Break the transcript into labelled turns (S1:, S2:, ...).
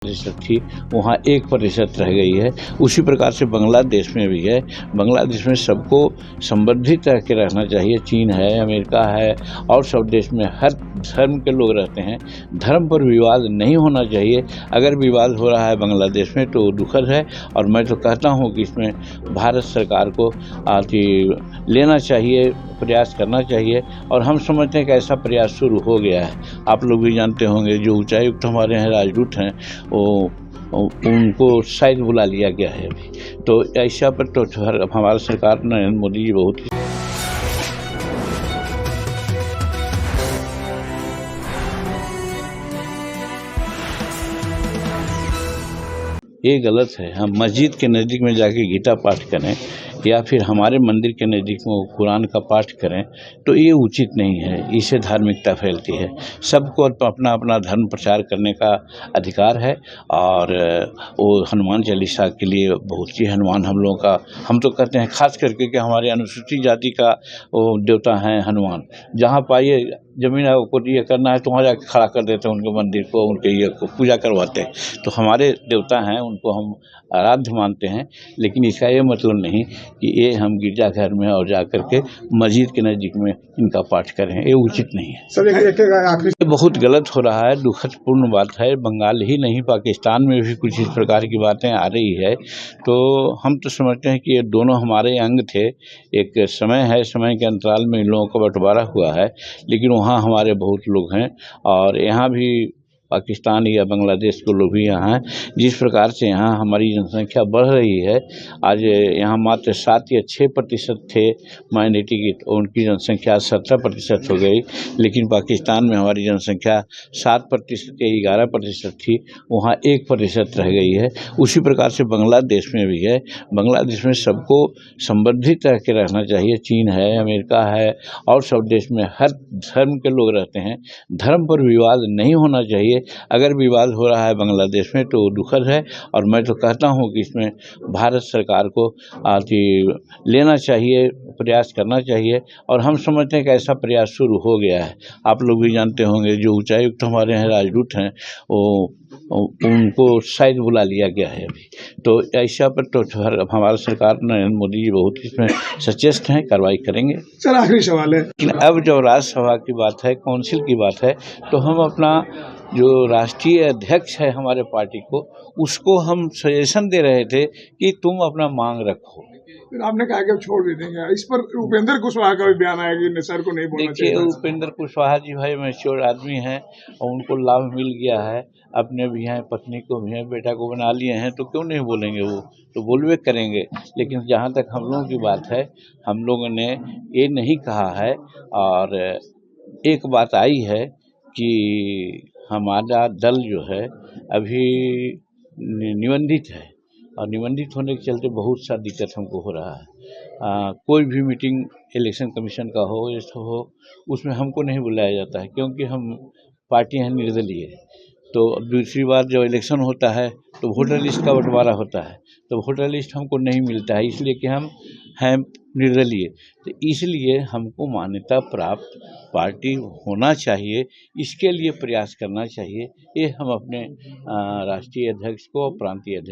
S1: प्रतिशत थी वहाँ 1% रह गई है। उसी प्रकार से बांग्लादेश में भी है। बांग्लादेश में सबको संवर्धित रह के रहना चाहिए। चीन है, अमेरिका है और सब देश में हर धर्म के लोग रहते हैं। धर्म पर विवाद नहीं होना चाहिए। अगर विवाद हो रहा है बांग्लादेश में तो दुखद है और मैं तो कहता हूँ कि इसमें भारत सरकार को लेना चाहिए, प्रयास करना चाहिए और हम समझते हैं कि ऐसा प्रयास शुरू हो गया है। आप लोग भी जानते होंगे जो उच्चायुक्त हमारे हैं, राजदूत हैं, उनको शायद बुला लिया गया है अभी। तो ऐसा पर तो हमारा सरकार नरेंद्र मोदी जी बहुत ही ये गलत है। हम मस्जिद के नज़दीक में जाके गीता पाठ करें या फिर हमारे मंदिर के नज़दीक में कुरान का पाठ करें तो ये उचित नहीं है। इससे धार्मिकता फैलती है। सबको अपना अपना धर्म प्रचार करने का अधिकार है और वो हनुमान चालीसा के लिए बहुत सी हनुमान हम लोगों का, हम तो कहते हैं खास करके कि हमारे अनुसूचित जाति का वो देवता है हनुमान। जहाँ पाइए जमीन को ये करना है तो वहाँ जाकर खड़ा कर देते हैं उनके मंदिर को, उनके ये को पूजा करवाते हैं। तो हमारे देवता हैं, उनको हम आराध्य मानते हैं, लेकिन इसका ये मतलब नहीं कि ये हम गिरजाघर में और जाकर के मस्जिद के नज़दीक में इनका पाठ करें। ये उचित नहीं है।
S2: सर
S1: ये बहुत गलत हो रहा है, दुखदपूर्ण बात है। बंगाल ही नहीं, पाकिस्तान में भी कुछ इस प्रकार की बातें आ रही है। तो हम तो समझते हैं कि ये दोनों हमारे अंग थे। एक समय है, समय के अंतराल में इन लोगों का बंटवारा हुआ है, लेकिन वहाँ हमारे बहुत लोग हैं और यहाँ भी पाकिस्तान या बांग्लादेश के लोग भी यहाँ हैं। जिस प्रकार से यहाँ हमारी जनसंख्या बढ़ रही है, आज यहाँ मात्र 7 या 6% थे माइनॉरिटी की, तो उनकी जनसंख्या 17% हो गई। लेकिन पाकिस्तान में हमारी जनसंख्या 7% या 11% थी, वहाँ 1% रह गई है। उसी प्रकार से बांग्लादेश में भी है। बांग्लादेश में सबको संवर्धित रह के रहना चाहिए। चीन है, अमेरिका है और सब देश में हर धर्म के लोग रहते हैं। धर्म पर विवाद नहीं होना चाहिए। अगर विवाद हो रहा है बांग्लादेश में तो दुखद है और मैं तो कहता हूँ कि इसमें भारत सरकार को लेना चाहिए, प्रयास करना चाहिए और हम समझते हैं कि ऐसा प्रयास शुरू हो गया है। आप लोग भी जानते होंगे जो उच्चायुक्त हमारे हैं, राजदूत हैं, उनको शायद बुला लिया गया है अभी। तो ऐसा पर तो हमारा सरकार नरेंद्र मोदी जी बहुत इसमें सचेत हैं, कार्रवाई करेंगे।
S2: सर आखिरी सवाल है,
S1: लेकिन अब जब राज्यसभा की बात है, काउंसिल की बात है, तो हम अपना जो राष्ट्रीय अध्यक्ष है हमारे पार्टी को, उसको हम सजेशन दे रहे थे कि तुम अपना मांग रखो।
S2: फिर आपने कहा कि अब छोड़ भी देंगे। इस पर उपेंद्र कुशवाहा का भी बयान आया कि सर को नहीं बोलना चाहिए।
S1: देखिए, उपेंद्र कुशवाहा जी भाई मैच्योर आदमी हैं और उनको लाभ मिल गया है। अपने भी हैं, पत्नी को भी हैं, बेटा को बना लिए हैं, तो क्यों नहीं बोलेंगे? वो तो बोलवे करेंगे। लेकिन जहाँ तक हम लोगों की बात है, हम लोगों ने ये नहीं कहा है और एक बात आई है कि हमारा दल जो है अभी निबंधित है और निबंधित होने के चलते बहुत सा दिक्कत हमको हो रहा है। कोई भी मीटिंग इलेक्शन कमीशन का हो, ऐसा हो, उसमें हमको नहीं बुलाया जाता है क्योंकि हम पार्टी हैं निर्दलीय। तो दूसरी बात, जब इलेक्शन होता है तो वोटर लिस्ट का बंटवारा होता है, तो वोटर लिस्ट हमको नहीं मिलता है, इसलिए कि हम हैं निर्दलीय। तो इसलिए हमको मान्यता प्राप्त पार्टी होना चाहिए, इसके लिए प्रयास करना चाहिए। ये हम अपने राष्ट्रीय अध्यक्ष को, प्रांतीय अध्यक्ष